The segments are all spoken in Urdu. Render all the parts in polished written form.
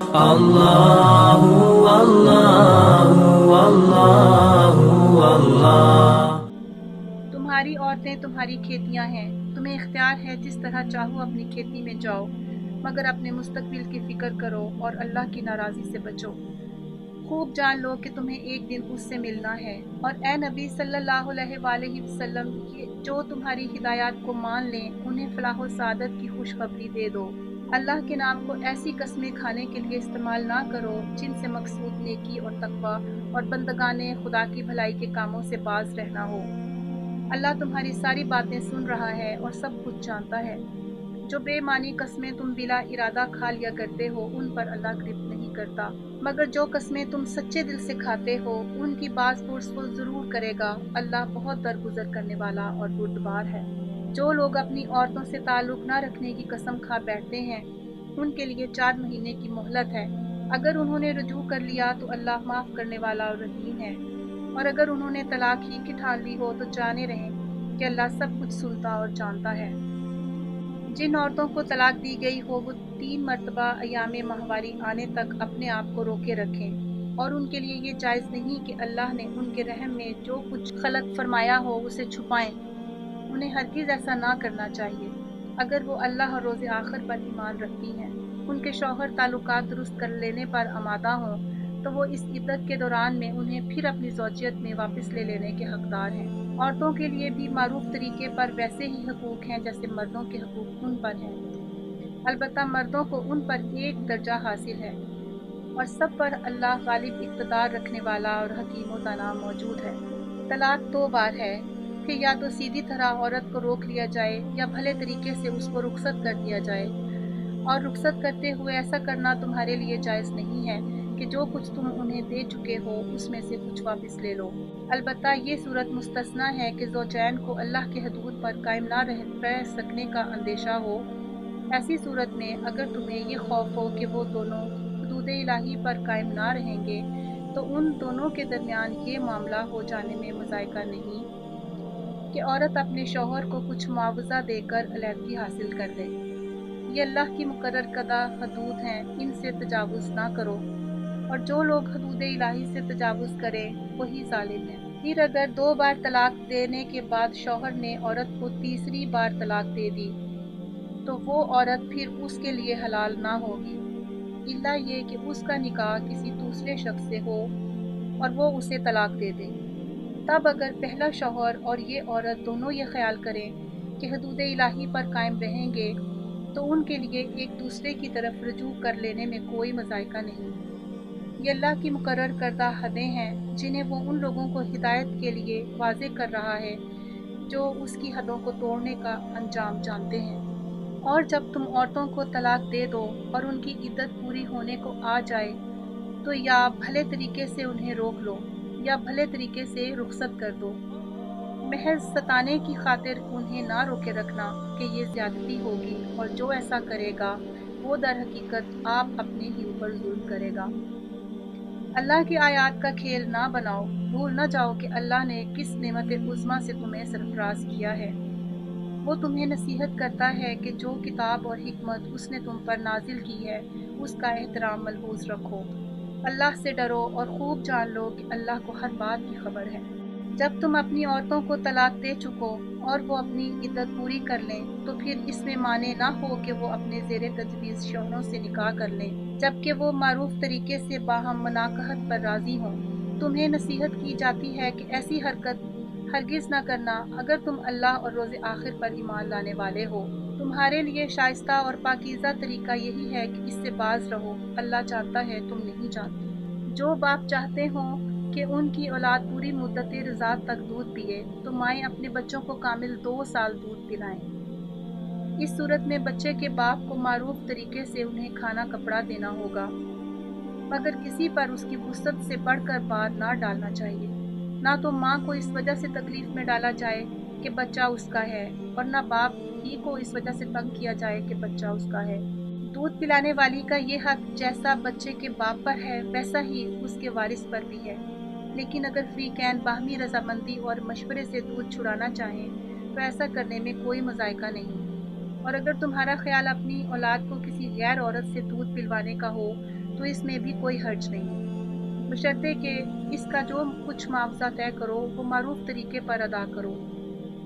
اللہ اللہ اللہ اللہ۔ تمہاری عورتیں تمہاری کھیتیاں ہیں، تمہیں اختیار ہے جس طرح چاہو اپنی کھیتی میں جاؤ، مگر اپنے مستقبل کی فکر کرو اور اللہ کی ناراضی سے بچو۔ خوب جان لو کہ تمہیں ایک دن اس سے ملنا ہے، اور اے نبی صلی اللہ علیہ وآلہ وسلم، جو تمہاری ہدایات کو مان لیں انہیں فلاح و سعادت کی خوشخبری دے دو۔ اللہ کے نام کو ایسی قسمیں کھانے کے لیے استعمال نہ کرو جن سے مقصود نیکی اور تقویٰ اور بندگان خدا کی بھلائی کے کاموں سے باز رہنا ہو۔ اللہ تمہاری ساری باتیں سن رہا ہے اور سب کچھ جانتا ہے۔ جو بے معنی قسمیں تم بلا ارادہ کھا لیا کرتے ہو ان پر اللہ گرفت نہیں کرتا، مگر جو قسمیں تم سچے دل سے کھاتے ہو ان کی باز پرس کو ضرور کرے گا۔ اللہ بہت درگزر کرنے والا اور بردبار ہے۔ جو لوگ اپنی عورتوں سے تعلق نہ رکھنے کی قسم کھا بیٹھتے ہیں ان کے لیے 4 مہینے کی مہلت ہے۔ اگر انہوں نے رجوع کر لیا تو اللہ معاف کرنے والا اور رحیم ہے، اور اگر انہوں نے طلاق ہی کی ٹھان لی ہو تو جانے رہیں کہ اللہ سب کچھ سنتا اور جانتا ہے۔ جن عورتوں کو طلاق دی گئی ہو وہ 3 مرتبہ ایام ماہواری آنے تک اپنے آپ کو روکے رکھیں، اور ان کے لیے یہ جائز نہیں کہ اللہ نے ان کے رحم میں جو کچھ خلق فرمایا ہو اسے چھپائیں۔ انہیں ہرگز ایسا نہ کرنا چاہیے۔ اگر وہ اللہ اور روز آخر پر ایمان رکھتی ہیں، ان کے شوہر تعلقات درست کر لینے پر آمادہ ہوں تو وہ اس عدت کے دوران میں انہیں پھر اپنی زوجیت میں واپس لے لینے کے حقدار ہیں۔ عورتوں کے لیے بھی معروف طریقے پر ویسے ہی حقوق ہیں جیسے مردوں کے حقوق ان پر ہیں، البتہ مردوں کو ان پر ایک درجہ حاصل ہے، اور سب پر اللہ غالب اقتدار رکھنے والا اور حکیم و دانا موجود ہے۔ طلاق 2 بار ہے کہ یا تو سیدھی طرح عورت کو روک لیا جائے یا بھلے طریقے سے اس کو رخصت کر دیا جائے، اور رخصت کرتے ہوئے ایسا کرنا تمہارے لیے جائز نہیں ہے کہ جو کچھ تم انہیں دے چکے ہو اس میں سے کچھ واپس لے لو۔ البتہ یہ صورت مستثنیٰ ہے کہ زوجین کو اللہ کے حدود پر قائم نہ رہ سکنے کا اندیشہ ہو۔ ایسی صورت میں اگر تمہیں یہ خوف ہو کہ وہ دونوں حدود الہی پر قائم نہ رہیں گے تو ان دونوں کے درمیان یہ معاملہ ہو جانے میں مضائقہ نہیں کہ عورت اپنے شوہر کو کچھ معاوضہ دے کر علیحدگی حاصل کر لے۔ یہ اللہ کی مقرر کردہ حدود ہیں، ان سے تجاوز نہ کرو، اور جو لوگ حدود الہی سے تجاوز کریں وہی ظالم ہیں۔ پھر اگر 2 بار طلاق دینے کے بعد شوہر نے عورت کو تیسری بار طلاق دے دی تو وہ عورت پھر اس کے لیے حلال نہ ہوگی، الا یہ کہ اس کا نکاح کسی دوسرے شخص سے ہو اور وہ اسے طلاق دے دے۔ تب اگر پہلا شوہر اور یہ عورت دونوں یہ خیال کریں کہ حدود الہی پر قائم رہیں گے تو ان کے لیے ایک دوسرے کی طرف رجوع کر لینے میں کوئی مضائقہ نہیں۔ یہ اللہ کی مقرر کردہ حدیں ہیں جنہیں وہ ان لوگوں کو ہدایت کے لیے واضح کر رہا ہے جو اس کی حدوں کو توڑنے کا انجام جانتے ہیں۔ اور جب تم عورتوں کو طلاق دے دو اور ان کی عدت پوری ہونے کو آ جائے تو یا بھلے طریقے سے انہیں روک لو یا بھلے طریقے سے رخصت کر دو۔ محض ستانے کی خاطر انہیں نہ روکے رکھنا کہ یہ زیادتی ہوگی، اور جو ایسا کرے گا وہ در حقیقت آپ اپنے ہی اوپر ظلم کرے گا۔ اللہ کی آیات کا کھیل نہ بناؤ، بھول نہ جاؤ کہ اللہ نے کس نعمت عظمیٰ سے تمہیں سرفراز کیا ہے۔ وہ تمہیں نصیحت کرتا ہے کہ جو کتاب اور حکمت اس نے تم پر نازل کی ہے اس کا احترام ملحوظ رکھو۔ اللہ سے ڈرو اور خوب جان لو کہ اللہ کو ہر بات کی خبر ہے۔ جب تم اپنی عورتوں کو طلاق دے چکو اور وہ اپنی عدت پوری کر لیں تو پھر اس میں مانع نہ ہو کہ وہ اپنے زیر تجویز شوہروں سے نکاح کر لیں، جبکہ وہ معروف طریقے سے باہم مناکحت پر راضی ہوں۔ تمہیں نصیحت کی جاتی ہے کہ ایسی حرکت ہرگز نہ کرنا اگر تم اللہ اور روز آخر پر ایمان لانے والے ہو۔ تمہارے لیے شائستہ اور پاکیزہ طریقہ یہی ہے کہ اس سے باز رہو، اللہ جانتا ہے تم نہیں جانتے۔ جو باپ چاہتے ہوں کہ ان کی اولاد پوری مدت رضاعت تک دودھ پیے تو مائیں اپنے بچوں کو کامل 2 سال دودھ پلائیں۔ اس صورت میں بچے کے باپ کو معروف طریقے سے انہیں کھانا کپڑا دینا ہوگا، مگر کسی پر اس کی وسعت سے بڑھ کر بار نہ ڈالنا چاہیے۔ نہ تو ماں کو اس وجہ سے تکلیف میں ڈالا جائے کہ بچہ اس کا ہے، اور نہ باپ ہی کو اس وجہ سے تنگ کیا جائے کہ بچہ اس کا ہے۔ دودھ پلانے والی کا یہ حق جیسا بچے کے باپ پر ہے ویسا ہی اس کے وارث پر بھی ہے، لیکن اگر فریقین باہمی رضامندی اور مشورے سے دودھ چھڑانا چاہیں تو ایسا کرنے میں کوئی مضائقہ نہیں۔ اور اگر تمہارا خیال اپنی اولاد کو کسی غیر عورت سے دودھ پلوانے کا ہو تو اس میں بھی کوئی حرج نہیں، بشرطے کہ اس کا جو کچھ معاوضہ طے کرو وہ معروف طریقے پر ادا کرو۔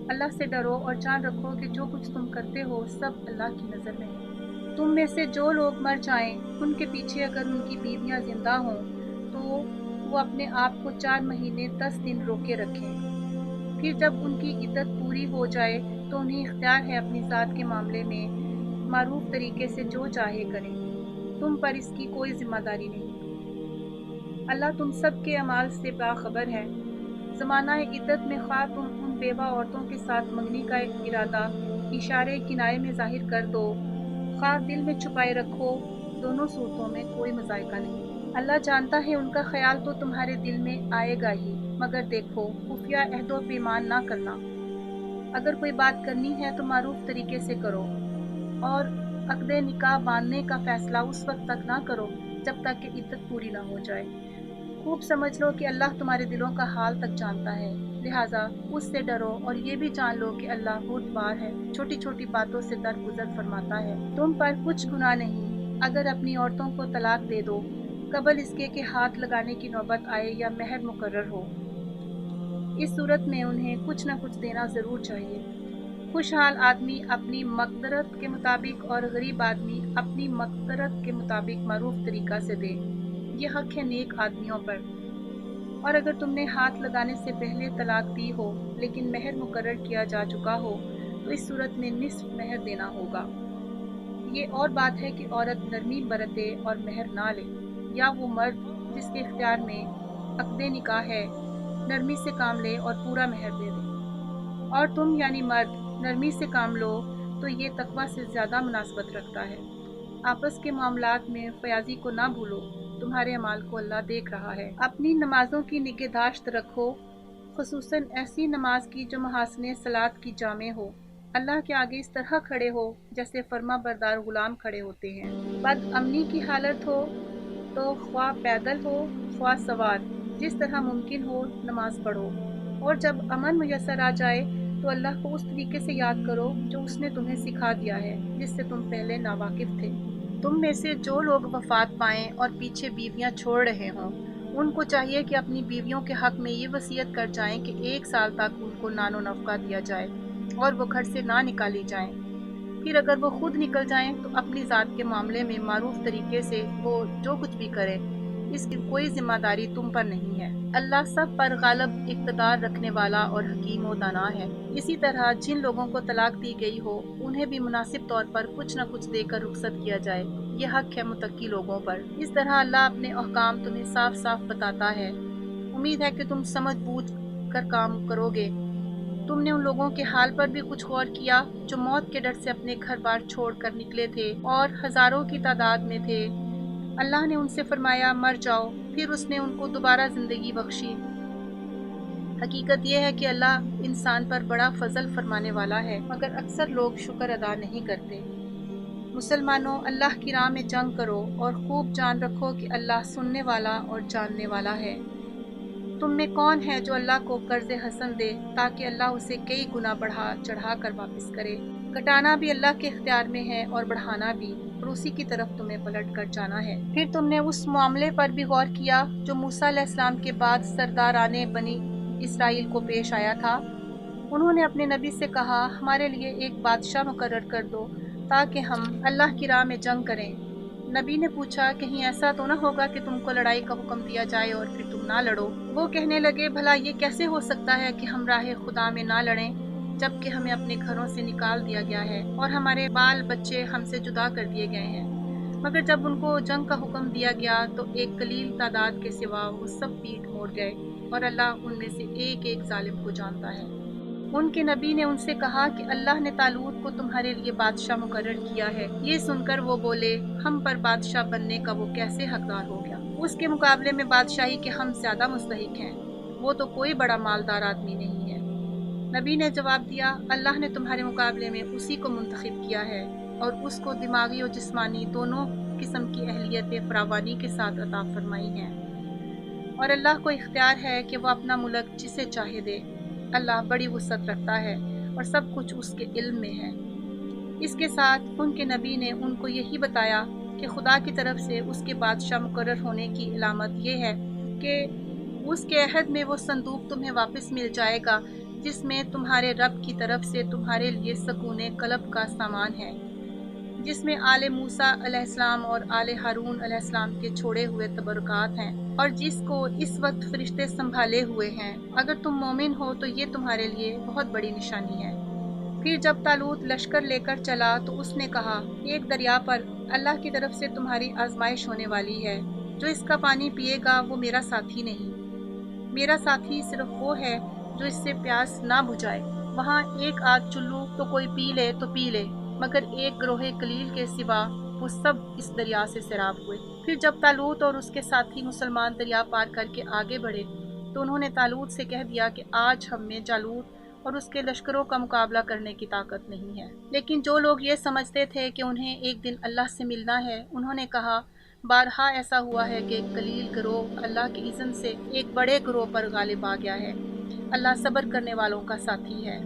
اللہ سے ڈرو اور جان رکھو کہ جو کچھ تم کرتے ہو سب اللہ کی نظر میں ہے۔ تم میں سے جو لوگ مر جائیں ان کے پیچھے اگر ان کی بیویاں زندہ ہوں تو وہ اپنے آپ کو 4 مہینے 10 دن روکے رکھیں، پھر جب ان کی عدت پوری ہو جائے تو انہیں اختیار ہے اپنی ذات کے معاملے میں معروف طریقے سے جو چاہے کریں، تم پر اس کی کوئی ذمہ داری نہیں۔ اللہ تم سب کے اعمال سے باخبر ہے۔ زمانہ عدت میں خواہ تم ان بیوہ عورتوں کے ساتھ منگنی کا ارادہ اشارے کنائے میں ظاہر کر دو، خواہ دل میں چھپائے رکھو، دونوں صورتوں میں کوئی مذائقہ نہیں۔ اللہ جانتا ہے ان کا خیال تو تمہارے دل میں آئے گا ہی، مگر دیکھو خفیہ عہد و پیمان نہ کرنا۔ اگر کوئی بات کرنی ہے تو معروف طریقے سے کرو، اور عقد نکاح باندھنے کا فیصلہ اس وقت تک نہ کرو جب تک کہ عدت پوری نہ ہو جائے۔ خوب سمجھ لو کہ اللہ تمہارے دلوں کا حال تک جانتا ہے، لہٰذا اس سے ڈرو اور یہ بھی جان لو کہ اللہ بردبار ہے، چھوٹی چھوٹی باتوں سے درگزر فرماتا ہے۔ تم پر کچھ گناہ نہیں اگر اپنی عورتوں کو طلاق دے دو قبل اس کے کہ ہاتھ لگانے کی نوبت آئے یا مہر مقرر ہو۔ اس صورت میں انہیں کچھ نہ کچھ دینا ضرور چاہیے۔ خوشحال آدمی اپنی مقدرت کے مطابق اور غریب آدمی اپنی مقدرت کے مطابق معروف طریقہ سے دے، یہ حق ہے نیک آدمیوں پر۔ اور اگر تم نے ہاتھ لگانے سے پہلے طلاق دی ہو لیکن مہر مقرر کیا جا چکا ہو تو اس صورت میں نصف مہر دینا ہوگا۔ یہ اور بات ہے کہ عورت نرمی برتے اور مہر نہ لے، یا وہ مرد جس کے اختیار میں عقد نکاح ہے نرمی سے کام لے اور پورا مہر دے دے۔ اور تم یعنی مرد نرمی سے کام لو تو یہ تقویٰ سے زیادہ مناسبت رکھتا ہے۔ آپس کے معاملات میں فیاضی کو نہ بھولو، تمہارے اعمال کو اللہ دیکھ رہا ہے۔ اپنی نمازوں کی نگہداشت رکھو، خصوصاً ایسی نماز کی جو محاسن صلاۃ کی جامع ہو۔ اللہ کے آگے اس طرح کھڑے ہو جیسے فرما بردار غلام کھڑے ہوتے ہیں۔ بد امنی کی حالت ہو تو خواہ پیدل ہو خواہ سوار، جس طرح ممکن ہو نماز پڑھو، اور جب امن میسر آ جائے تو اللہ کو اس طریقے سے یاد کرو جو اس نے تمہیں سکھا دیا ہے جس سے تم پہلے ناواقف تھے۔ تم میں سے جو لوگ وفات پائیں اور پیچھے بیویاں چھوڑ رہے ہوں ان کو چاہیے کہ اپنی بیویوں کے حق میں یہ وصیت کر جائیں کہ 1 سال تک ان کو نان و نفقہ دیا جائے اور وہ گھر سے نہ نکالی جائیں۔ پھر اگر وہ خود نکل جائیں تو اپنی ذات کے معاملے میں معروف طریقے سے وہ جو کچھ بھی کریں، اس کی کوئی ذمہ داری تم پر نہیں ہے۔ اللہ سب پر غالب اقتدار رکھنے والا اور حکیم و دانا ہے۔ اسی طرح جن لوگوں کو طلاق دی گئی ہو انہیں بھی مناسب طور پر کچھ نہ کچھ دے کر رخصت کیا جائے، یہ حق ہے متقی لوگوں پر۔ اس طرح اللہ اپنے احکام تمہیں صاف صاف بتاتا ہے۔ امید ہے کہ تم سمجھ بوجھ کر کام کرو گے۔ تم نے ان لوگوں کے حال پر بھی کچھ غور کیا جو موت کے ڈر سے اپنے گھر بار چھوڑ کر نکلے تھے اور ہزاروں کی تعداد میں تھے۔ اللہ نے ان سے فرمایا مر جاؤ، پھر اس نے ان کو دوبارہ زندگی بخشی۔ حقیقت یہ ہے کہ اللہ انسان پر بڑا فضل فرمانے والا ہے، مگر اکثر لوگ شکر ادا نہیں کرتے۔ مسلمانوں، اللہ کی راہ میں جنگ کرو اور خوب جان رکھو کہ اللہ سننے والا اور جاننے والا ہے۔ تم میں کون ہے جو اللہ کو قرض حسن دے تاکہ اللہ اسے کئی گنا بڑھا چڑھا کر واپس کرے؟ کٹانا بھی اللہ کے اختیار میں ہے اور بڑھانا بھی، اور اسی کی طرف تمہیں پلٹ کر جانا ہے۔ پھر تم نے اس معاملے پر بھی غور کیا جو موسیٰ علیہ السلام کے بعد سرداران بنی اسرائیل کو پیش آیا تھا۔ انہوں نے اپنے نبی سے کہا ہمارے لیے ایک بادشاہ مقرر کر دو تاکہ ہم اللہ کی راہ میں جنگ کریں۔ نبی نے پوچھا کہیں ایسا تو نہ ہوگا کہ تم کو لڑائی کا حکم دیا جائے اور پھر تم نہ لڑو؟ وہ کہنے لگے بھلا یہ کیسے ہو سکتا ہے کہ ہم راہ خدا میں نہ لڑیں جبکہ ہمیں اپنے گھروں سے نکال دیا گیا ہے اور ہمارے بال بچے ہم سے جدا کر دیے گئے ہیں؟ مگر جب ان کو جنگ کا حکم دیا گیا تو ایک قلیل تعداد کے سوا وہ سب پیٹ موڑ گئے، اور اللہ ان میں سے ایک ایک ظالم کو جانتا ہے۔ ان کے نبی نے ان سے کہا کہ اللہ نے طالوت کو تمہارے لیے بادشاہ مقرر کیا ہے۔ یہ سن کر وہ بولے ہم پر بادشاہ بننے کا وہ کیسے حقدار ہو گیا؟ اس کے مقابلے میں بادشاہی کے ہم زیادہ مستحق ہیں، وہ تو کوئی بڑا مالدار آدمی نہیں ہے۔ نبی نے جواب دیا اللہ نے تمہارے مقابلے میں اسی کو منتخب کیا ہے اور اس کو دماغی اور جسمانی دونوں قسم کی اہلیت فراوانی کے ساتھ عطا فرمائی ہیں، اور اللہ کو اختیار ہے کہ وہ اپنا ملک جسے چاہے دے۔ اللہ بڑی وسعت رکھتا ہے اور سب کچھ اس کے علم میں ہے۔ اس کے ساتھ ان کے نبی نے ان کو یہی بتایا کہ خدا کی طرف سے اس کے بادشاہ مقرر ہونے کی علامت یہ ہے کہ اس کے عہد میں وہ صندوق تمہیں واپس مل جائے گا جس میں تمہارے رب کی طرف سے تمہارے لیے سکون قلب کا سامان ہے، جس میں آل موسیٰ علیہ السلام اور آل ہارون علیہ السلام کے چھوڑے ہوئے تبرکات ہیں، اور جس کو اس وقت فرشتے سنبھالے ہوئے ہیں۔ اگر تم مومن ہو تو یہ تمہارے لیے بہت بڑی نشانی ہے۔ پھر جب طالوت لشکر لے کر چلا تو اس نے کہا، ایک دریا پر اللہ کی طرف سے تمہاری آزمائش ہونے والی ہے، جو اس کا پانی پیے گا وہ میرا ساتھی نہیں، میرا ساتھی صرف وہ ہے جو اس سے پیاس نہ بجھائے۔ وہاں ایک آدھ چلو تو کوئی پی لے تو پی لے، مگر ایک گروہ قلیل کے سوا وہ سب اس دریا سے سیراب ہوئے۔ پھر جب طالوت اور اس کے ساتھی مسلمان دریا پار کر کے آگے بڑھے تو انہوں نے طالوت سے کہہ دیا کہ آج ہم میں جالوت اور اس کے لشکروں کا مقابلہ کرنے کی طاقت نہیں ہے۔ لیکن جو لوگ یہ سمجھتے تھے کہ انہیں ایک دن اللہ سے ملنا ہے، انہوں نے کہا، بارہا ایسا ہوا ہے کہ قلیل گروہ اللہ کی اذن سے ایک بڑے گروہ پر غالب آ گیا ہے۔ اللہ صبر کرنے والوں کا ساتھی ہے۔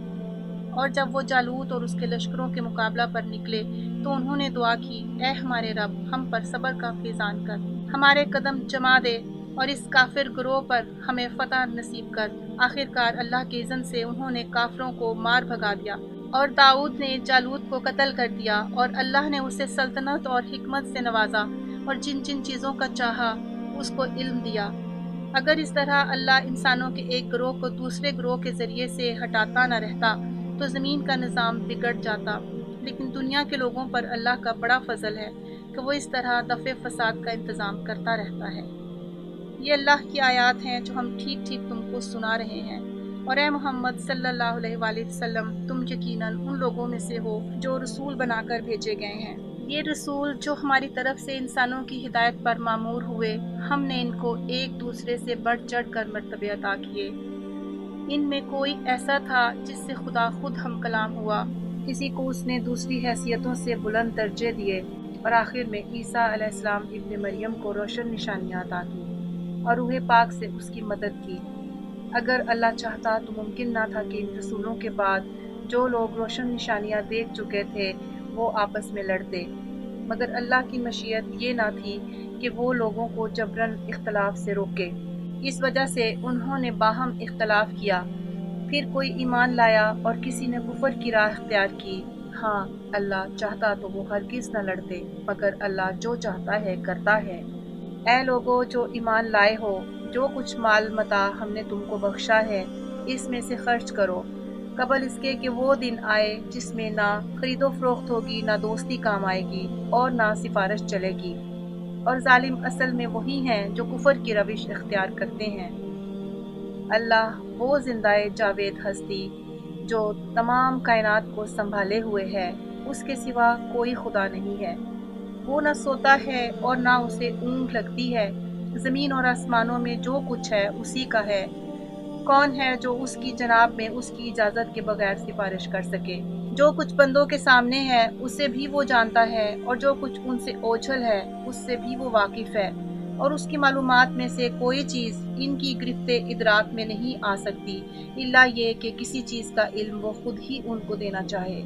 اور جب وہ جالوت اور اس کے لشکروں کے مقابلہ پر نکلے تو انہوں نے دعا کی، اے ہمارے رب، ہم پر صبر کا فیضان کر، ہمارے قدم جما دے اور اس کافر گروہ پر ہمیں فتح نصیب کر۔ آخرکار اللہ کے اذن سے انہوں نے کافروں کو مار بھگا دیا، اور داؤد نے جالوت کو قتل کر دیا، اور اللہ نے اسے سلطنت اور حکمت سے نوازا، اور جن جن چیزوں کا چاہا اس کو علم دیا۔ اگر اس طرح اللہ انسانوں کے ایک گروہ کو دوسرے گروہ کے ذریعے سے ہٹاتا نہ رہتا تو زمین کا نظام بگڑ جاتا، لیکن دنیا کے لوگوں پر اللہ کا بڑا فضل ہے کہ وہ اس طرح دفع فساد کا انتظام کرتا رہتا ہے۔ یہ اللہ کی آیات ہیں جو ہم ٹھیک ٹھیک تم کو سنا رہے ہیں، اور اے محمد صلی اللہ علیہ وآلہ وسلم، تم یقیناً ان لوگوں میں سے ہو جو رسول بنا کر بھیجے گئے ہیں۔ یہ رسول جو ہماری طرف سے انسانوں کی ہدایت پر مامور ہوئے، ہم نے ان کو ایک دوسرے سے بڑھ چڑھ کر مرتبے عطا کیے۔ ان میں کوئی ایسا تھا جس سے خدا خود ہم کلام ہوا، کسی کو اس نے دوسری حیثیتوں سے بلند درجے دیے، اور آخر میں عیسیٰ علیہ السلام ابن مریم کو روشن نشانیاں عطا کی اور روح پاک سے اس کی مدد کی۔ اگر اللہ چاہتا تو ممکن نہ تھا کہ ان رسولوں کے بعد جو لوگ روشن نشانیاں دیکھ چکے تھے وہ آپس میں لڑتے، مگر اللہ کی مشیت یہ نہ تھی کہ وہ لوگوں کو جبراً اختلاف سے روکے۔ اس وجہ سے انہوں نے باہم اختلاف کیا، پھر کوئی ایمان لایا اور کسی نے کفر کی راہ اختیار کی۔ ہاں، اللہ چاہتا تو وہ ہرگز نہ لڑتے، مگر اللہ جو چاہتا ہے کرتا ہے۔ اے لوگو جو ایمان لائے ہو، جو کچھ مال متاع ہم نے تم کو بخشا ہے اس میں سے خرچ کرو، قبل اس کے کہ وہ دن آئے جس میں نہ خرید و فروخت ہوگی، نہ دوستی کام آئے گی، اور نہ سفارش چلے گی، اور ظالم اصل میں وہی ہیں جو کفر کی روش اختیار کرتے ہیں۔ اللہ وہ زندہ جاوید ہستی جو تمام کائنات کو سنبھالے ہوئے ہے، اس کے سوا کوئی خدا نہیں ہے۔ وہ نہ سوتا ہے اور نہ اسے اونگ لگتی ہے۔ زمین اور آسمانوں میں جو کچھ ہے اسی کا ہے۔ کون ہے جو اس کی جناب میں اس کی اجازت کے بغیر سفارش کر سکے؟ جو کچھ بندوں کے سامنے ہے اسے بھی وہ جانتا ہے، اور جو کچھ ان سے اوجھل ہے اس سے بھی وہ واقف ہے، اور اس کی معلومات میں سے کوئی چیز ان کی گرفت ادراک میں نہیں آ سکتی الا یہ کہ کسی چیز کا علم وہ خود ہی ان کو دینا چاہے۔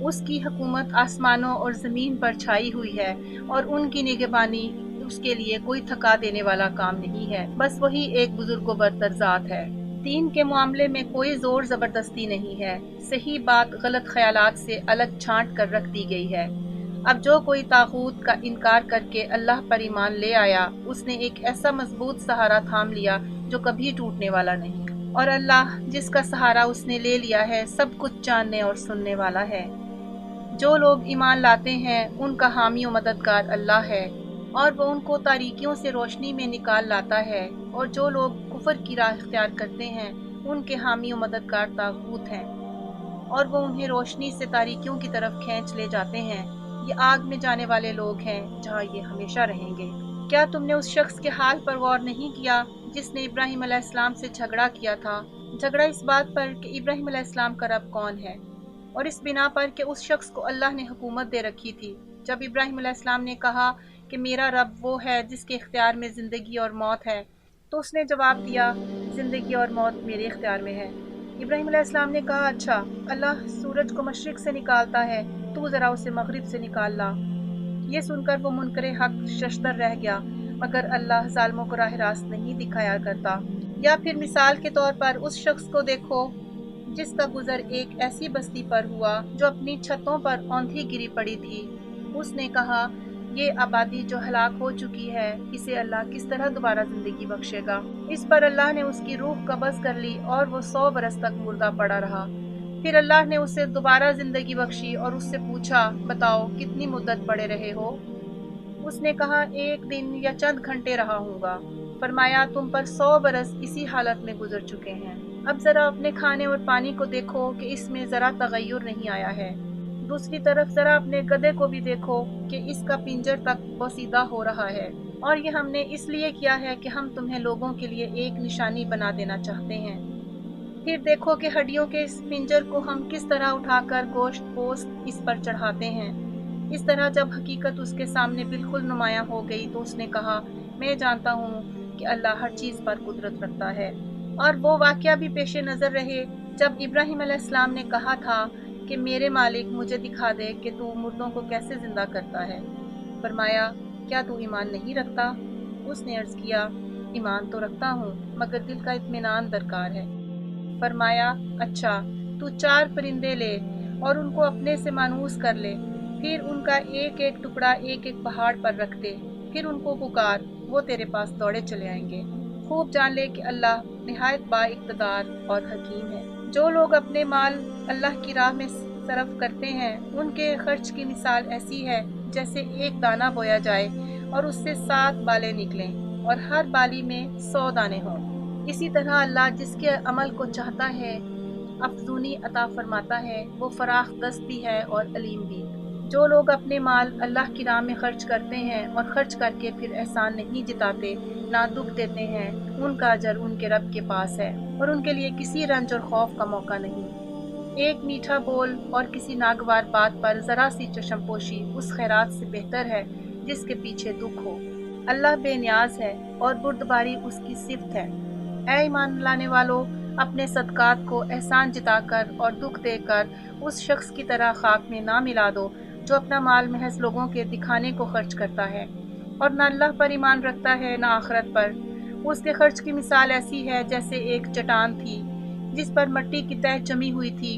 اس کی حکومت آسمانوں اور زمین پر چھائی ہوئی ہے، اور ان کی نگہبانی اس کے لیے کوئی تھکا دینے والا کام نہیں ہے، بس وہی ایک بزرگ و برتر ذات ہے۔ دین کے معاملے میں کوئی زور زبردستی نہیں ہے، صحیح بات غلط خیالات سے الگ چھانٹ کر رکھ دی گئی ہے۔ اب جو کوئی طاغوت کا انکار کر کے اللہ پر ایمان لے آیا، اس نے ایک ایسا مضبوط سہارا تھام لیا جو کبھی ٹوٹنے والا نہیں، اور اللہ جس کا سہارا اس نے لے لیا ہے سب کچھ جاننے اور سننے والا ہے۔ جو لوگ ایمان لاتے ہیں ان کا حامی و مددگار اللہ ہے، اور وہ ان کو تاریکیوں سے روشنی میں نکال لاتا ہے، اور جو لوگ کفر کی راہ اختیار کرتے ہیں ان کے حامی و مددگار طاغوت ہیں، اور وہ انہیں روشنی سے تاریکیوں کی طرف کھینچ لے جاتے ہیں۔ یہ آگ میں جانے والے لوگ ہیں جہاں یہ ہمیشہ رہیں گے۔ کیا تم نے اس شخص کے حال پر غور نہیں کیا جس نے ابراہیم علیہ السلام سے جھگڑا کیا تھا؟ جھگڑا اس بات پر کہ ابراہیم علیہ السلام کا رب کون ہے، اور اس بنا پر کہ اس شخص کو اللہ نے حکومت دے رکھی تھی۔ جب ابراہیم علیہ السلام نے کہا کہ میرا رب وہ ہے جس کے اختیار میں زندگی اور موت ہے، تو اس نے جواب دیا، زندگی اور موت میرے اختیار میں ہے۔ ابراہیم علیہ السلام نے کہا، اچھا، اللہ سورج کو مشرق سے نکالتا ہے، تو ذرا اسے مغرب سے نکال لا۔ یہ سن کر وہ منکر حق ششدر رہ گیا، مگر اللہ ظالموں کو راہ راست نہیں دکھایا کرتا۔ یا پھر مثال کے طور پر اس شخص کو دیکھو جس کا گزر ایک ایسی بستی پر ہوا جو اپنی چھتوں پر اوندھی گری پڑی تھی۔ اس نے کہا، یہ آبادی جو ہلاک ہو چکی ہے، اسے اللہ کس طرح دوبارہ زندگی بخشے گا؟ اس پر اللہ نے اس کی روح قبض کر لی اور وہ 100 برس تک مردہ پڑا رہا۔ پھر اللہ نے اسے دوبارہ زندگی بخشی اور اس سے پوچھا، بتاؤ کتنی مدت پڑے رہے ہو؟ اس نے کہا، 1 دن یا چند گھنٹے رہا ہوں گا۔ فرمایا، تم پر 100 برس اسی حالت میں گزر چکے ہیں۔ اب ذرا اپنے کھانے اور پانی کو دیکھو کہ اس میں ذرا تغیر نہیں آیا ہے۔ دوسری طرف ذرا اپنے گدھے کو بھی دیکھو کہ اس کا پنجر تک بوسیدہ ہو رہا ہے، اور یہ ہم نے اس لیے کیا ہے کہ ہم تمہیں لوگوں کے لیے ایک نشانی بنا دینا چاہتے ہیں۔ پھر دیکھو کہ ہڈیوں کے اس پنجر کو ہم کس طرح اٹھا کر گوشت پوست اس پر چڑھاتے ہیں۔ اس طرح جب حقیقت اس کے سامنے بالکل نمایاں ہو گئی تو اس نے کہا، میں جانتا ہوں کہ اللہ ہر چیز پر قدرت رکھتا ہے۔ اور وہ واقعہ بھی پیش نظر رہے جب ابراہیم علیہ السلام نے کہا تھا کہ میرے مالک مجھے دکھا دے کہ تو مردوں کو کیسے زندہ کرتا ہے۔ فرمایا، کیا تو ایمان نہیں رکھتا؟ اس نے عرض کیا، ایمان تو رکھتا ہوں، مگر دل کا اطمینان درکار ہے۔ فرمایا، اچھا، تو 4 پرندے لے اور ان کو اپنے سے مانوس کر لے، پھر ان کا ایک ایک ٹکڑا ایک ایک پہاڑ پر رکھ دے، پھر ان کو پکار، وہ تیرے پاس دوڑے چلے آئیں گے۔ خوب جان لے کہ اللہ نہایت با اقتدار اور حکیم ہے۔ جو لوگ اپنے مال اللہ کی راہ میں صرف کرتے ہیں، ان کے خرچ کی مثال ایسی ہے جیسے ایک دانہ بویا جائے اور اس سے 7 بالیں نکلیں اور ہر بالی میں 100 دانے ہوں۔ اسی طرح اللہ جس کے عمل کو چاہتا ہے افزونی عطا فرماتا ہے، وہ فراخ دست بھی ہے اور علیم بھی۔ جو لوگ اپنے مال اللہ کی راہ میں خرچ کرتے ہیں اور خرچ کر کے پھر احسان نہیں جتاتے، نہ دکھ دیتے ہیں، ان کا اجر ان کے رب کے پاس ہے اور ان کے لیے کسی رنج اور خوف کا موقع نہیں۔ ایک میٹھا بول اور کسی ناگوار بات پر ذرا سی چشم پوشی اس خیرات سے بہتر ہے جس کے پیچھے دکھ ہو۔ اللہ بے نیاز ہے اور بردباری اس کی صفت ہے۔ اے ایمان لانے والو، اپنے صدقات کو احسان جتا کر اور دکھ دے کر اس شخص کی طرح خاک میں نہ ملا دو جو اپنا مال محض لوگوں کے دکھانے کو خرچ کرتا ہے اور نہ اللہ پر ایمان رکھتا ہے نہ آخرت پر۔ اس کے خرچ کی مثال ایسی ہے جیسے ایک چٹان تھی جس پر مٹی کی تہ جمی ہوئی تھی۔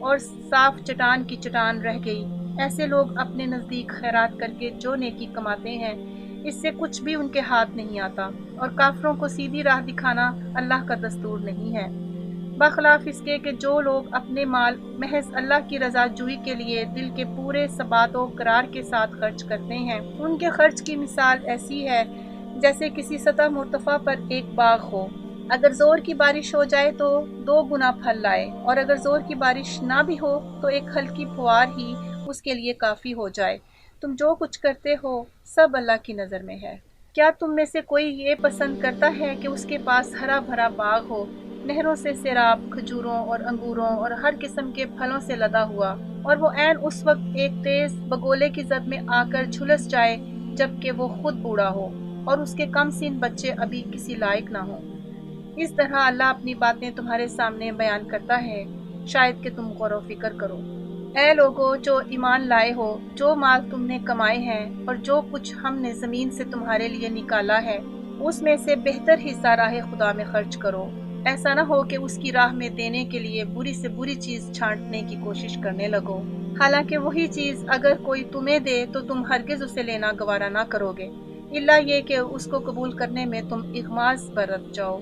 اور صاف چٹان کی چٹان رہ گئی۔ ایسے لوگ اپنے نزدیک خیرات کر کے جو نیکی کماتے ہیں، اس سے کچھ بھی ان کے ہاتھ نہیں آتا، اور کافروں کو سیدھی راہ دکھانا اللہ کا دستور نہیں ہے۔ بخلاف اس کے کہ جو لوگ اپنے مال محض اللہ کی رضا جوئی کے لیے دل کے پورے ثبات و قرار کے ساتھ خرچ کرتے ہیں، ان کے خرچ کی مثال ایسی ہے جیسے کسی سطح مرتفع پر ایک باغ ہو۔ اگر زور کی بارش ہو جائے تو 2 گنا پھل لائے، اور اگر زور کی بارش نہ بھی ہو تو ایک ہلکی پھوار ہی اس کے لیے کافی ہو جائے۔ تم جو کچھ کرتے ہو سب اللہ کی نظر میں ہے۔ کیا تم میں سے کوئی یہ پسند کرتا ہے کہ اس کے پاس ہرا بھرا باغ ہو، نہروں سے سیراب، کھجوروں اور انگوروں اور ہر قسم کے پھلوں سے لدا ہوا، اور وہ عین اس وقت ایک تیز بگولے کی زد میں آ کر جھلس جائے جبکہ وہ خود بوڑھا ہو اور اس کے کم سن بچے ابھی کسی لائق نہ ہوں؟ اس طرح اللہ اپنی باتیں تمہارے سامنے بیان کرتا ہے، شاید کہ تم غور و فکر کرو۔ اے لوگو جو ایمان لائے ہو، جو مال تم نے کمائے ہیں اور جو کچھ ہم نے زمین سے تمہارے لیے نکالا ہے، اس میں سے بہتر حصہ راہ خدا میں خرچ کرو۔ ایسا نہ ہو کہ اس کی راہ میں دینے کے لیے بری سے بری چیز چھانٹنے کی کوشش کرنے لگو، حالانکہ وہی چیز اگر کوئی تمہیں دے تو تم ہرگز اسے لینا گوارا نہ کرو گے، الا یہ کہ اس کو قبول کرنے میں تم اغماض برت جاؤ۔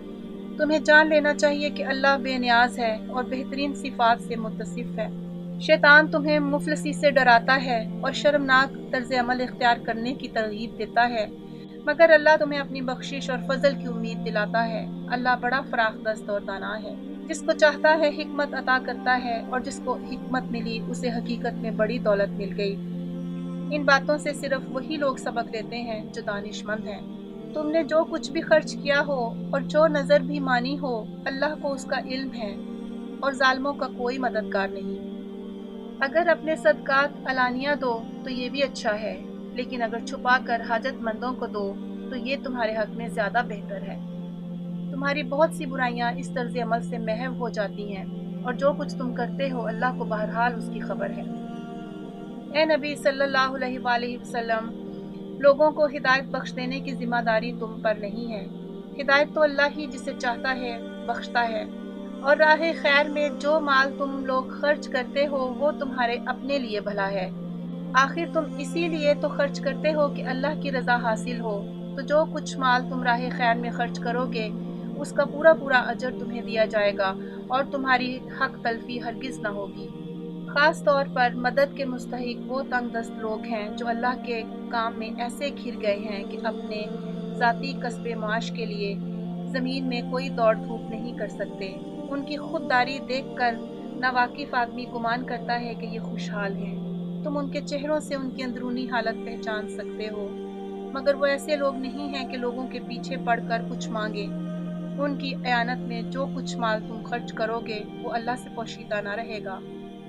تمہیں جان لینا چاہیے کہ اللہ بے نیاز ہے اور بہترین صفات سے متصف ہے۔ شیطان تمہیں مفلسی سے ڈراتا ہے اور شرمناک طرز عمل اختیار کرنے کی ترغیب دیتا ہے، مگر اللہ تمہیں اپنی بخشش اور فضل کی امید دلاتا ہے۔ اللہ بڑا فراخ دست اور دانا ہے، جس کو چاہتا ہے حکمت عطا کرتا ہے، اور جس کو حکمت ملی اسے حقیقت میں بڑی دولت مل گئی۔ ان باتوں سے صرف وہی لوگ سبق لیتے ہیں جو دانش مند ہیں۔ تم نے جو کچھ بھی خرچ کیا ہو اور جو نظر بھی مانی ہو، اللہ کو اس کا علم ہے اور ظالموں کا کوئی مددگار نہیں۔ اگر اپنے صدقات علانیہ دو تو یہ بھی اچھا ہے، لیکن اگر چھپا کر حاجت مندوں کو دو تو یہ تمہارے حق میں زیادہ بہتر ہے۔ تمہاری بہت سی برائیاں اس طرز عمل سے محو ہو جاتی ہیں، اور جو کچھ تم کرتے ہو اللہ کو بہرحال اس کی خبر ہے۔ اے نبی صلی اللہ علیہ وآلہ وسلم، لوگوں کو ہدایت بخش دینے کی ذمہ داری تم پر نہیں ہے۔ ہدایت تو اللہ ہی جسے چاہتا ہے بخشتا ہے، اور راہ خیر میں جو مال تم لوگ خرچ کرتے ہو وہ تمہارے اپنے لیے بھلا ہے۔ آخر تم اسی لیے تو خرچ کرتے ہو کہ اللہ کی رضا حاصل ہو، تو جو کچھ مال تم راہ خیر میں خرچ کرو گے اس کا پورا پورا اجر تمہیں دیا جائے گا، اور تمہاری حق تلفی ہرگز نہ ہوگی۔ خاص طور پر مدد کے مستحق وہ تنگ دست لوگ ہیں جو اللہ کے کام میں ایسے گھر گئے ہیں کہ اپنے ذاتی کسب معاش کے لیے زمین میں کوئی دوڑ دھوپ نہیں کر سکتے۔ ان کی خودداری دیکھ کر ناواقف آدمی گمان کرتا ہے کہ یہ خوشحال ہیں۔ تم ان کے چہروں سے ان کی اندرونی حالت پہچان سکتے ہو، مگر وہ ایسے لوگ نہیں ہیں کہ لوگوں کے پیچھے پڑ کر کچھ مانگیں۔ ان کی اعانت میں جو کچھ مال تم خرچ کرو گے وہ اللہ سے پوشیدہ نہ رہے گا۔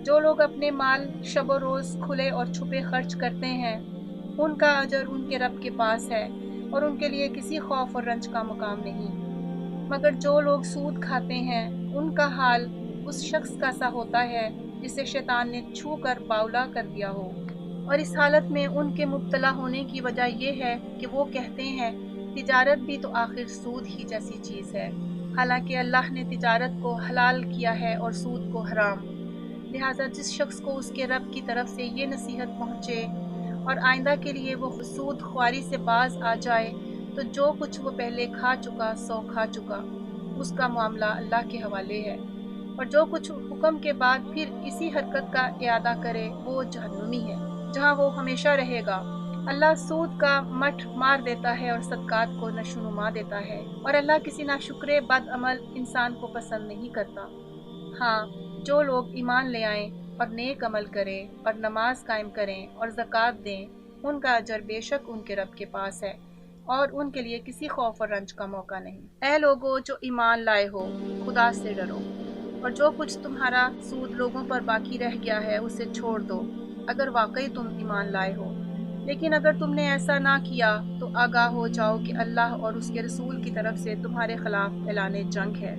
جو لوگ اپنے مال شب و روز کھلے اور چھپے خرچ کرتے ہیں ان کا اجر ان کے رب کے پاس ہے، اور ان کے لیے کسی خوف اور رنج کا مقام نہیں۔ مگر جو لوگ سود کھاتے ہیں ان کا حال اس شخص کا سا ہوتا ہے جسے شیطان نے چھو کر باولا کر دیا ہو، اور اس حالت میں ان کے مبتلا ہونے کی وجہ یہ ہے کہ وہ کہتے ہیں تجارت بھی تو آخر سود ہی جیسی چیز ہے، حالانکہ اللہ نے تجارت کو حلال کیا ہے اور سود کو حرام۔ لہٰذا جس شخص کو اس کے رب کی طرف سے یہ نصیحت پہنچے اور آئندہ کے لیے وہ سود خواری سے باز آ جائے تو جو کچھ وہ پہلے کھا چکا سو کھا چکا، اس کا معاملہ اللہ کے حوالے ہے، اور جو کچھ حکم کے بعد پھر اسی حرکت کا اعادہ کرے وہ جہنمی ہے، جہاں وہ ہمیشہ رہے گا۔ اللہ سود کا مٹھ مار دیتا ہے اور صدقات کو نشوونما دیتا ہے، اور اللہ کسی ناشکرے بد عمل انسان کو پسند نہیں کرتا۔ ہاں، جو لوگ ایمان لے آئیں اور نیک عمل کریں اور نماز قائم کریں اور زکوٰۃ دیں ان کا اجر بے شک ان کے رب کے پاس ہے، اور ان کے لیے کسی خوف اور رنج کا موقع نہیں۔ اے لوگو جو ایمان لائے ہو، خدا سے ڈرو، اور جو کچھ تمہارا سود لوگوں پر باقی رہ گیا ہے اسے چھوڑ دو، اگر واقعی تم ایمان لائے ہو۔ لیکن اگر تم نے ایسا نہ کیا تو آگاہ ہو جاؤ کہ اللہ اور اس کے رسول کی طرف سے تمہارے خلاف اعلان جنگ ہے۔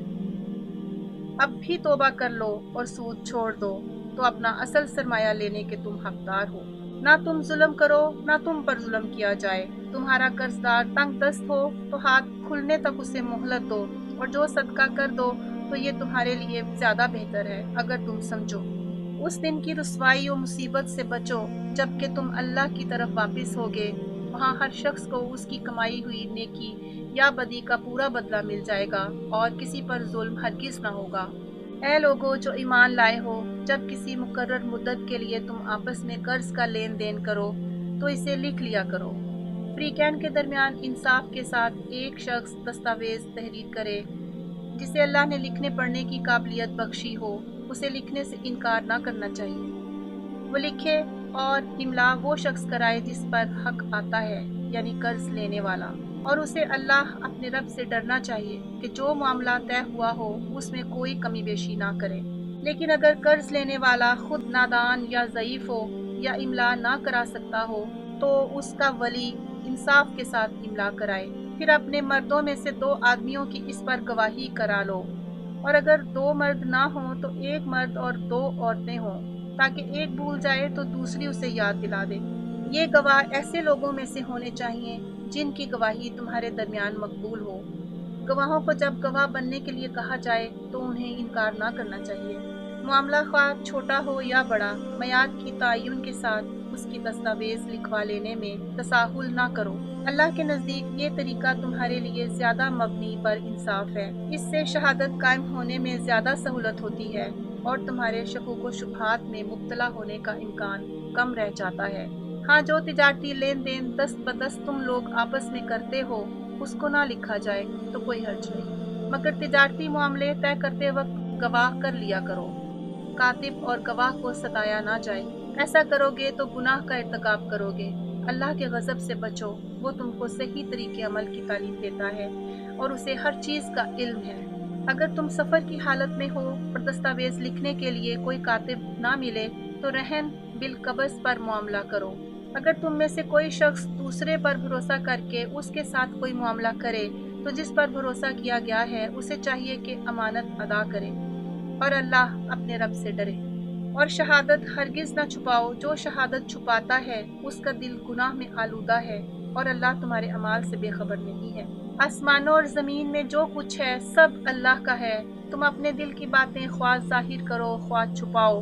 اب بھی توبہ کر لو اور سود چھوڑ دو تو اپنا اصل سرمایہ لینے کے تم حقدار ہو۔ نہ تم ظلم کرو نہ تم پر ظلم کیا جائے۔ تمہارا قرض دار تنگ دست ہو تو ہاتھ کھلنے تک اسے مہلت دو، اور جو صدقہ کر دو تو یہ تمہارے لیے زیادہ بہتر ہے اگر تم سمجھو۔ اس دن کی رسوائی و مصیبت سے بچو جب کہ تم اللہ کی طرف واپس ہوگے، وہاں ہر شخص کو اس کی کمائی ہوئی نیکی یا بدی کا پورا بدلہ مل جائے گا، اور کسی پر ظلم ہرگز نہ ہوگا۔ اے لوگو جو ایمان لائے ہو، جب کسی مقرر مدت کے لیے تم آپس میں قرض کا لین دین کرو تو اسے لکھ لیا کرو۔ فریقین کے درمیان انصاف کے ساتھ ایک شخص دستاویز تحریر کرے جسے اللہ نے لکھنے پڑھنے کی قابلیت بخشی ہو، اسے لکھنے سے انکار نہ کرنا چاہیے۔ وہ لکھے اور املا وہ شخص کرائے جس پر حق آتا ہے، یعنی قرض لینے والا، اور اسے اللہ اپنے رب سے ڈرنا چاہیے کہ جو معاملہ طے ہوا ہو اس میں کوئی کمی بیشی نہ کرے۔ لیکن اگر قرض لینے والا خود نادان یا ضعیف ہو یا املا نہ کرا سکتا ہو تو اس کا ولی انصاف کے ساتھ املا کرائے، پھر اپنے مردوں میں سے 2 آدمیوں کی اس پر گواہی کرا لو، اور اگر 2 مرد نہ ہوں تو 1 مرد اور 2 عورتیں ہوں، تاکہ ایک بھول جائے تو دوسری اسے یاد دلا دے۔ یہ گواہ ایسے لوگوں میں سے ہونے چاہیے جن کی گواہی تمہارے درمیان مقبول ہو۔ گواہوں کو جب گواہ بننے کے لیے کہا جائے تو انہیں انکار نہ کرنا چاہیے۔ معاملہ خواہ چھوٹا ہو یا بڑا، میعاد کی تعین کے ساتھ اس کی دستاویز لکھوا لینے میں تساہل نہ کرو۔ اللہ کے نزدیک یہ طریقہ تمہارے لیے زیادہ مبنی پر انصاف ہے۔ اس سے شہادت قائم ہونے میں زیادہ سہولت ہوتی ہے اور تمہارے شکوک و شبہات میں مبتلا ہونے کا امکان کم رہ جاتا ہے۔ ہاں، جو تجارتی لین دین دست بدست تم لوگ آپس میں کرتے ہو اس کو نہ لکھا جائے تو کوئی حرج نہیں، مگر تجارتی معاملے طے کرتے وقت گواہ کر لیا کرو، کاتب اور گواہ کو ستایا نہ جائے۔ ایسا کرو گے تو گناہ کا ارتکاب کرو گے۔ اللہ کے غضب سے بچو، وہ تم کو صحیح طریقے عمل کی تعلیم دیتا ہے اور اسے ہر چیز کا علم ہے۔ اگر تم سفر کی حالت میں ہو اور دستاویز لکھنے کے لیے کوئی کاتب نہ ملے تو رہن بالقبض پر معاملہ کرو۔ اگر تم میں سے کوئی شخص دوسرے پر بھروسہ کر کے اس کے ساتھ کوئی معاملہ کرے تو جس پر بھروسہ کیا گیا ہے اسے چاہیے کہ امانت ادا کرے، اور اللہ اپنے رب سے ڈرے۔ اور شہادت ہرگز نہ چھپاؤ، جو شہادت چھپاتا ہے اس کا دل گناہ میں آلودہ ہے اور اللہ تمہارے اعمال سے بے خبر نہیں ہے۔ آسمانوں اور زمین میں جو کچھ ہے سب اللہ کا ہے، تم اپنے دل کی باتیں خواہ ظاہر کرو خواہ چھپاؤ،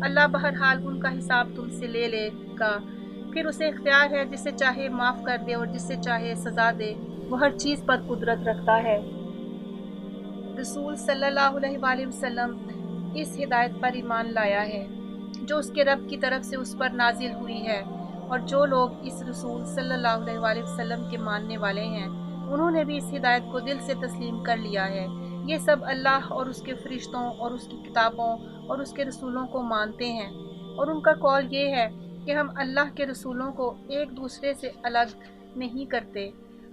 اللہ بہرحال ان کا حساب تم سے لے لے گا۔ پھر اسے اختیار ہے جسے چاہے معاف کر دے اور جسے چاہے سزا دے، وہ ہر چیز پر قدرت رکھتا ہے۔ رسول صلی اللہ علیہ وآلہ وسلم اس ہدایت پر ایمان لایا ہے جو اس کے رب کی طرف سے اس پر نازل ہوئی ہے، اور جو لوگ اس رسول صلی اللہ علیہ وآلہ وسلم کے ماننے والے ہیں انہوں نے بھی اس ہدایت کو دل سے تسلیم کر لیا ہے۔ یہ سب اللہ اور اس کے فرشتوں اور اس کی کتابوں اور اس کے رسولوں کو مانتے ہیں، اور ان کا قول یہ ہے کہ ہم اللہ کے رسولوں کو ایک دوسرے سے الگ نہیں کرتے۔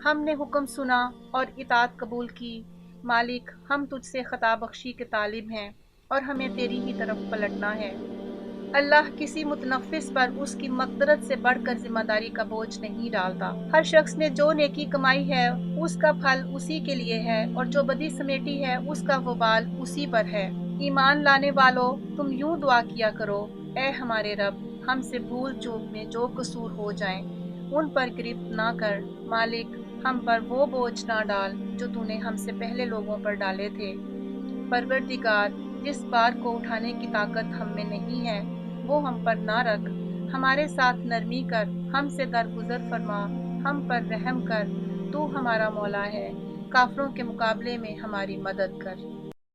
ہم نے حکم سنا اور اطاعت قبول کی، مالک ہم تجھ سے خطا بخشی کے طالب ہیں اور ہمیں تیری ہی طرف پلٹنا ہے۔ اللہ کسی متنفس پر اس کی مقدرت سے بڑھ کر ذمہ داری کا بوجھ نہیں ڈالتا۔ ہر شخص نے جو نیکی کمائی ہے اس کا پھل اسی کے لیے ہے، اور جو بدی سمیٹی ہے اس کا وبال اسی پر ہے۔ ایمان لانے والو، تم یوں دعا کیا کرو: اے ہمارے رب، ہم سے بھول چوک میں جو قصور ہو جائیں ان پر گرفت نہ کر، مالک ہم پر وہ بوجھ نہ ڈال جو تو نے ہم سے پہلے لوگوں پر ڈالے تھے۔ پروردگار، جس بار کو اٹھانے کی طاقت ہم میں نہیں ہے وہ ہم پر نہ رکھ، ہمارے ساتھ نرمی کر، ہم سے درگزر فرما، ہم پر رحم کر، تو ہمارا مولا ہے، کافروں کے مقابلے میں ہماری مدد کر۔